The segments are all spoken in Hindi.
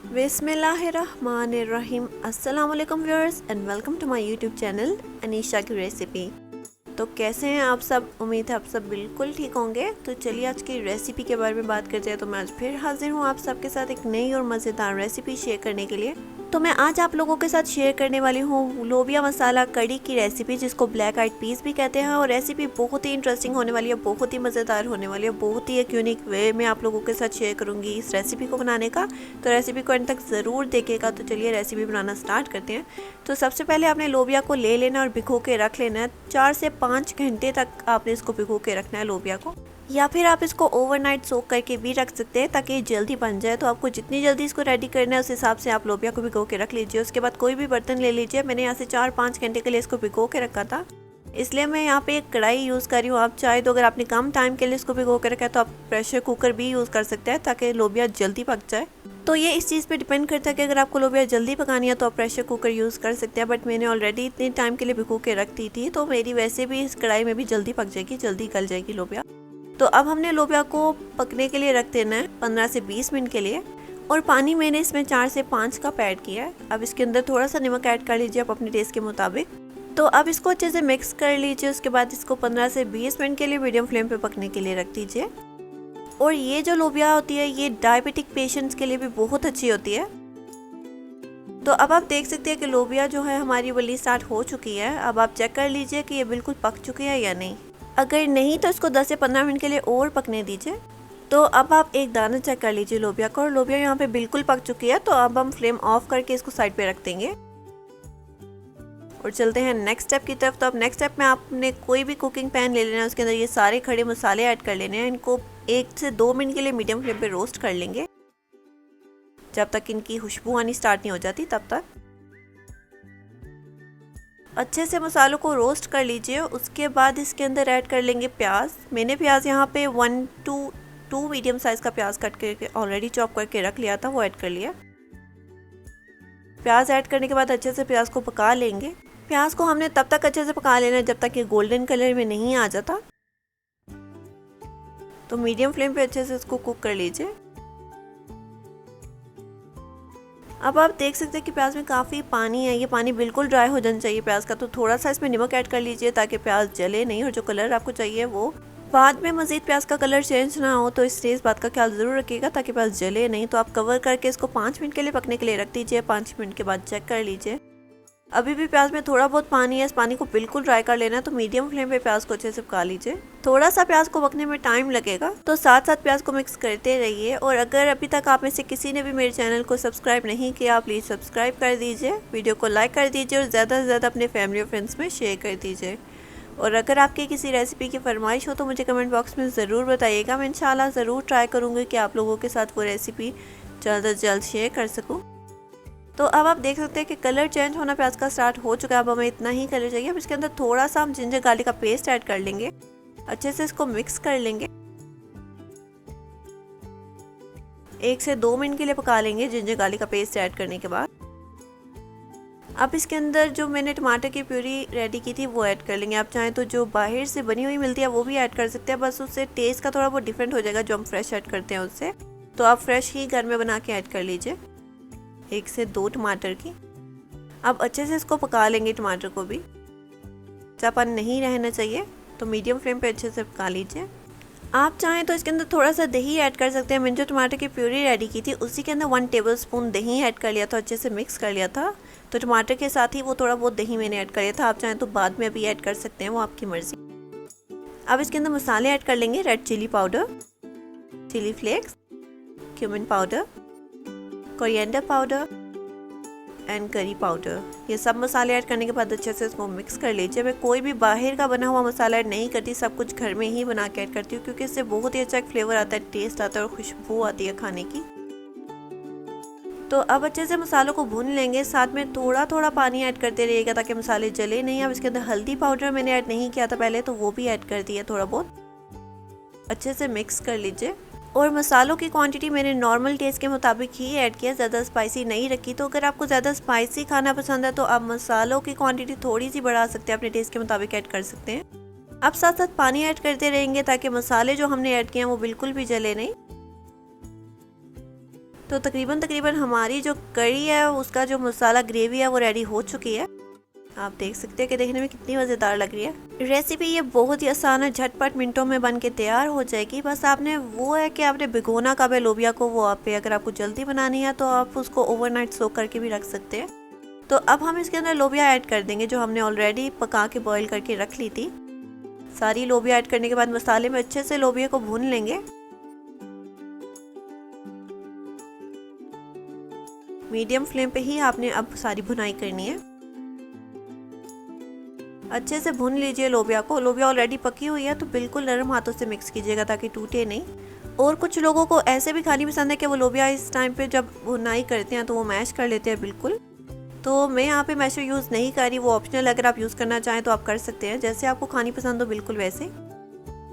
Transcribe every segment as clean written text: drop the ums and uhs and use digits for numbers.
बिस्मिल्लाहिर्रहमानिर्रहीम। अस्सलाम वालेकुम viewers and welcome to my YouTube channel Anisha की रेसिपी। तो कैसे हैं आप सब? उम्मीद है आप सब बिल्कुल ठीक होंगे। तो चलिए आज की रेसिपी के बारे में बात करते हैं। तो मैं आज फिर हाजिर हूँ आप सबके साथ एक नई और मज़ेदार रेसिपी शेयर करने के लिए। तो मैं आज आप लोगों के साथ शेयर करने वाली हूँ लोबिया मसाला कड़ी की रेसिपी, जिसको ब्लैक आइड पीस भी कहते हैं। और रेसिपी बहुत ही इंटरेस्टिंग होने वाली है, बहुत ही मज़ेदार होने वाली है, बहुत ही एक यूनिक वे में आप लोगों के साथ शेयर करूँगी इस रेसिपी को बनाने का। तो रेसिपी को एंड तक ज़रूर देखिएगा। तो चलिए रेसिपी बनाना स्टार्ट करते हैं। तो सबसे पहले आपने लोबिया को ले लेना और भिगो के रख लेना है। 4 से 5 घंटे तक आपने इसको भिगो के रखना है लोबिया को, या फिर आप इसको ओवरनाइट सोक करके भी रख सकते हैं ताकि जल्दी बन जाए। तो आपको जितनी जल्दी इसको रेडी करना है उस हिसाब से आप लोबिया को भिगो के रख लीजिए। उसके बाद कोई भी बर्तन ले लीजिए। मैंने यहाँ से 4-5 घंटे के लिए इसको भिगो के रखा था, इसलिए मैं यहाँ पे एक कढ़ाई यूज़ कर रही हूँ। आप चाहे तो अगर आपने कम टाइम के लिए इसको भिगो के रखा है तो आप प्रेशर कुकर भी यूज़ कर सकते हैं ताकि लोबिया जल्दी पक जाए। तो ये इस चीज़ पे डिपेंड करता है कि अगर आपको लोबिया जल्दी पकानी है तो आप प्रेशर कुकर यूज़ कर सकते हैं। बट मैंने ऑलरेडी इतने टाइम के लिए भिगो के रख दी थी, तो मेरी वैसे भी इस कढ़ाई में भी जल्दी पक जाएगी, जल्दी गल जाएगी लोबिया। तो अब हमने लोबिया को पकने के लिए रख देना है 15 से 20 मिनट के लिए। और पानी मैंने इसमें 4 से 5 कप ऐड किया है। अब इसके अंदर थोड़ा सा नमक ऐड कर लीजिए आप अपने टेस्ट के मुताबिक। तो अब इसको अच्छे से मिक्स कर लीजिए। उसके बाद इसको 15 से 20 मिनट के लिए मीडियम फ्लेम पे पकने के लिए रख दीजिए। और ये जो लोबिया होती है ये डायबिटिक पेशेंट्स के लिए भी बहुत अच्छी होती है। तो अब आप देख सकते हैं कि लोबिया जो है हमारी उबलनी स्टार्ट हो चुकी है। अब आप चेक कर लीजिए कि ये बिल्कुल पक चुकी है या नहीं। अगर नहीं तो इसको 10 से 15 मिनट के लिए और पकने दीजिए। तो अब आप एक दाना चेक कर लीजिए लोबिया का, और लोबिया यहाँ पे बिल्कुल पक चुकी है। तो अब हम फ्लेम ऑफ करके इसको साइड पे रख देंगे और चलते हैं नेक्स्ट स्टेप की तरफ। तो अब नेक्स्ट स्टेप में आपने कोई भी कुकिंग पैन ले लेना है, उसके अंदर ये सारे खड़े मसाले ऐड कर लेने हैं। इनको 1 से 2 मिनट के लिए मीडियम फ्लेम पे रोस्ट कर लेंगे, जब तक इनकी खुशबू आनी स्टार्ट नहीं हो जाती तब तक। अच्छे से मसालों को रोस्ट कर लीजिए। उसके बाद इसके अंदर ऐड कर लेंगे प्याज। मैंने प्याज यहाँ पे 1 to 2 मीडियम साइज़ का प्याज कट करके ऑलरेडी चॉप करके रख लिया था, वो ऐड कर लिया। प्याज ऐड करने के बाद अच्छे से प्याज को पका लेंगे। प्याज को हमने तब तक अच्छे से पका लेना है जब तक ये गोल्डन कलर में नहीं आ जाता। तो मीडियम फ्लेम पे अच्छे से इसको कुक कर लीजिए। अब आप देख सकते हैं कि प्याज में काफ़ी पानी है, ये पानी बिल्कुल ड्राई हो जाना चाहिए प्याज का। तो थोड़ा सा इसमें नमक ऐड कर लीजिए ताकि प्याज जले नहीं, और जो कलर आपको चाहिए वो बाद में मज़ीद प्याज का कलर चेंज ना हो। तो इस बात का ख्याल ज़रूर रखिएगा ताकि प्याज जले नहीं। तो आप कवर करके इसको 5 मिनट के लिए पकने के लिए रख दीजिए। 5 मिनट के बाद चेक कर लीजिए। अभी भी प्याज में थोड़ा बहुत पानी है, इस पानी को बिल्कुल ड्राई कर लेना है। तो मीडियम फ्लेम पे प्याज को अच्छे से पका लीजिए। थोड़ा सा प्याज को पकने में टाइम लगेगा, तो साथ साथ प्याज को मिक्स करते रहिए। और अगर अभी तक आप में से किसी ने भी मेरे चैनल को सब्सक्राइब नहीं किया, प्लीज़ सब्सक्राइब कर दीजिए, वीडियो को लाइक कर दीजिए और ज़्यादा से ज़्यादा अपने फैमिली और फ्रेंड्स में शेयर कर दीजिए। और अगर आपकी किसी रेसिपी की फरमाइश हो तो मुझे कमेंट बॉक्स में ज़रूर बताइएगा। मैं इंशाल्लाह ज़रूर ट्राई करूँगी कि आप लोगों के साथ वो रेसिपी जल्द से जल्द शेयर कर सकूँ। तो अब आप देख सकते हैं कि कलर चेंज होना प्याज का स्टार्ट हो चुका है। अब हमें इतना ही कलर चाहिए। अब इसके अंदर थोड़ा सा हम जिंजर गार्लिक का पेस्ट ऐड कर लेंगे। अच्छे से इसको मिक्स कर लेंगे। 1 से 2 मिनट के लिए पका लेंगे जिंजर गार्लिक का पेस्ट ऐड करने के बाद। अब इसके अंदर जो मैंने टमाटर की प्यूरी रेडी की थी वो ऐड कर लेंगे। आप चाहें तो जो बाहर से बनी हुई मिलती है वो भी ऐड कर सकते हैं, बस उससे टेस्ट का थोड़ा बहुत डिफरेंट हो जाएगा जो हम फ्रेश ऐड करते हैं उससे। तो आप फ्रेश ही घर में बना के ऐड कर लीजिए 1 से 2 टमाटर की। अब अच्छे से इसको पका लेंगे। टमाटर को भी कच्चापन नहीं रहना चाहिए, तो मीडियम फ्लेम पे अच्छे से पका लीजिए। आप चाहें तो इसके अंदर थोड़ा सा दही ऐड कर सकते हैं। मैंने जो टमाटर की प्यूरी रेडी की थी उसी के अंदर 1 टेबलस्पून दही ऐड कर लिया था, अच्छे से मिक्स कर लिया था। तो टमाटर के साथ ही वो थोड़ा बहुत दही मैंने ऐड कर लिया था। आप चाहें तो बाद में भी ऐड कर सकते हैं, वो आपकी मर्जी। अब इसके अंदर मसाले ऐड कर लेंगे। Red chilli powder, chilli flakes, cumin powder, coriander powder and curry powder. ये सब मसाले ऐड करने के बाद अच्छे से इसको मिक्स कर लीजिए। मैं कोई भी बाहर का बना हुआ मसाला ऐड नहीं करती, सब कुछ घर में ही बना के ऐड करती हूँ, क्योंकि इससे बहुत ही अच्छा एक फ्लेवर आता है, टेस्ट आता है और खुशबू आती है खाने की। तो अब अच्छे से मसालों को भून लेंगे। साथ में थोड़ा थोड़ा पानी ऐड करते रहिएगा ताकि मसाले जले नहीं। अब इसके अंदर हल्दी पाउडर मैंने ऐड नहीं किया था पहले, तो वो भी ऐड कर दिया थोड़ा बहुत। अच्छे से मिक्स कर लीजिए। और मसालों की क्वांटिटी मैंने नॉर्मल टेस्ट के मुताबिक ही ऐड किया, ज़्यादा स्पाइसी नहीं रखी। तो अगर आपको ज़्यादा स्पाइसी खाना पसंद है तो आप मसालों की क्वांटिटी थोड़ी सी बढ़ा सकते हैं, अपने टेस्ट के मुताबिक ऐड कर सकते हैं। अब साथ साथ पानी ऐड करते रहेंगे ताकि मसाले जो हमने ऐड किए हैं वो बिल्कुल भी जले नहीं। तो तकरीबन हमारी जो कड़ी है उसका जो मसाला ग्रेवी है वो रेडी हो चुकी है। आप देख सकते हैं कि देखने में कितनी मज़ेदार लग रही है। रेसिपी ये बहुत ही आसान है, झटपट मिनटों में बन के तैयार हो जाएगी। बस आपने वो है कि आपने भिगोना कब है लोबिया को, वो आप पे अगर आपको जल्दी बनानी है तो आप उसको ओवरनाइट सोक करके भी रख सकते हैं। तो अब हम इसके अंदर लोबिया ऐड कर देंगे जो हमने ऑलरेडी पका के बॉईल करके रख ली थी। सारी लोबिया ऐड करने के बाद मसाले में अच्छे से लोबिया को भून लेंगे। मीडियम फ्लेम पे ही आपने अब सारी भुनाई करनी है। अच्छे से भून लीजिए लोबिया को। लोबिया ऑलरेडी पकी हुई है तो बिल्कुल नरम हाथों से मिक्स कीजिएगा ताकि टूटे नहीं। और कुछ लोगों को ऐसे भी खानी पसंद है कि वो लोबिया इस टाइम पे जब भुनाई करते हैं तो वो मैश कर लेते हैं बिल्कुल। तो मैं यहाँ पे मैशर यूज़ नहीं कर रही, वो ऑप्शनल, अगर आप यूज़ करना चाहें तो आप कर सकते हैं, जैसे आपको खानी पसंद हो बिल्कुल वैसे।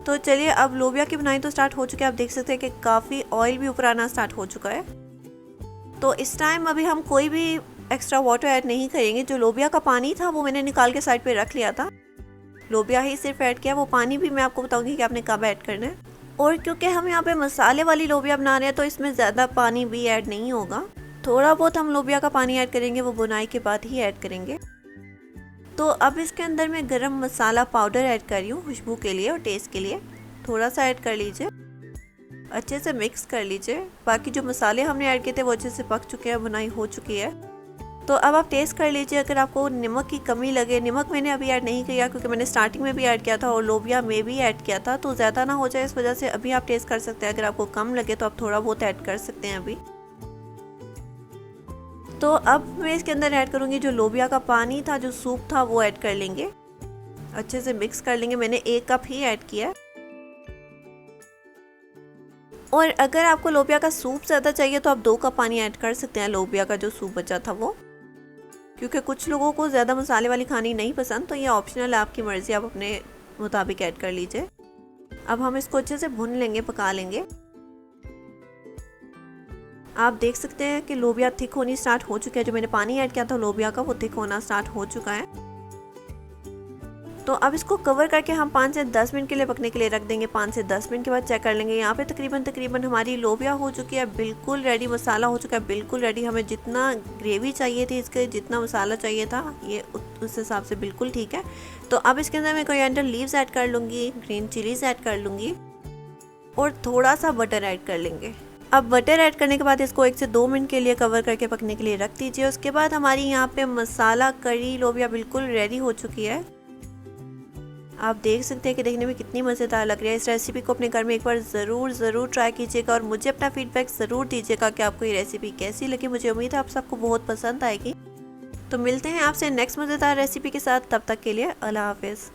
तो चलिए अब लोबिया की भुनाई तो स्टार्ट हो चुकी है। आप देख सकते हैं कि काफ़ी ऑयल भी ऊपर आना स्टार्ट हो चुका है। तो इस टाइम अभी हम कोई भी एक्स्ट्रा वाटर ऐड नहीं करेंगे। जो लोबिया का पानी था वो मैंने निकाल के साइड पे रख लिया था, लोबिया ही सिर्फ ऐड किया। वो पानी भी मैं आपको बताऊंगी कि आपने कब ऐड करना है। और क्योंकि हम यहाँ पे मसाले वाली लोबिया बना रहे हैं तो इसमें ज़्यादा पानी भी ऐड नहीं होगा, थोड़ा बहुत हम लोबिया का पानी ऐड करेंगे, वो बुनाई के बाद ही ऐड करेंगे। तो अब इसके अंदर मैं गरम मसाला पाउडर ऐड कर रही हूँ खुशबू के लिए और टेस्ट के लिए। थोड़ा सा ऐड कर लीजिए, अच्छे से मिक्स कर लीजिए। बाकी जो मसाले हमने ऐड किए थे वो अच्छे से पक चुके हैं, बुनाई हो चुकी है। तो अब आप टेस्ट कर लीजिए। अगर आपको नमक की कमी लगे, नमक मैंने अभी ऐड नहीं किया क्योंकि मैंने स्टार्टिंग में भी ऐड किया था और लोबिया में भी ऐड किया था, तो ज़्यादा ना हो जाए इस वजह से अभी आप टेस्ट कर सकते हैं। अगर आपको कम लगे तो आप थोड़ा बहुत ऐड कर सकते हैं अभी। तो अब मैं इसके अंदर ऐड करूँगी जो लोबिया का पानी था, जो सूप था, वो ऐड कर लेंगे। अच्छे से मिक्स कर लेंगे। मैंने 1 कप ही ऐड किया। और अगर आपको लोबिया का सूप ज़्यादा चाहिए तो आप 2 कप पानी ऐड कर सकते हैं, लोबिया का जो सूप बचा था वो, क्योंकि कुछ लोगों को ज़्यादा मसाले वाली खानी नहीं पसंद, तो ये ऑप्शनल है, आपकी मर्ज़ी, आप अपने मुताबिक ऐड कर लीजिए। अब हम इसको अच्छे से भून लेंगे, पका लेंगे। आप देख सकते हैं कि लोबिया थिक होनी स्टार्ट हो चुकी है। जो मैंने पानी ऐड किया था लोबिया का वो थिक होना स्टार्ट हो चुका है। तो अब इसको कवर करके हम 5 से 10 मिनट के लिए पकने के लिए रख देंगे। 5 से 10 मिनट के बाद चेक कर लेंगे। यहाँ पे तकरीबन हमारी लोबिया हो चुकी है, बिल्कुल रेडी। मसाला हो चुका है बिल्कुल रेडी। हमें जितना ग्रेवी चाहिए थी, इसके जितना मसाला चाहिए था, ये उस हिसाब से बिल्कुल ठीक है। तो अब इसके अंदर मैं कोरिएंडर लीव्स ऐड कर लूँगी, ग्रीन चिलीज ऐड कर लूँगी और थोड़ा सा बटर ऐड कर लेंगे। अब बटर ऐड करने के बाद इसको 1 से 2 मिनट के लिए कवर करके पकने के लिए रख दीजिए। उसके बाद हमारी यहाँ पे मसाला करी लोबिया बिल्कुल रेडी हो चुकी है। आप देख सकते हैं कि देखने में कितनी मज़ेदार लग रही है। इस रेसिपी को अपने घर में एक बार ज़रूर ट्राई कीजिएगा और मुझे अपना फीडबैक ज़रूर दीजिएगा कि आपको ये रेसिपी कैसी लगी। मुझे उम्मीद है आप सबको बहुत पसंद आएगी। तो मिलते हैं आपसे नेक्स्ट मज़ेदार रेसिपी के साथ। तब तक के लिए अल्लाह हाफ़िज़।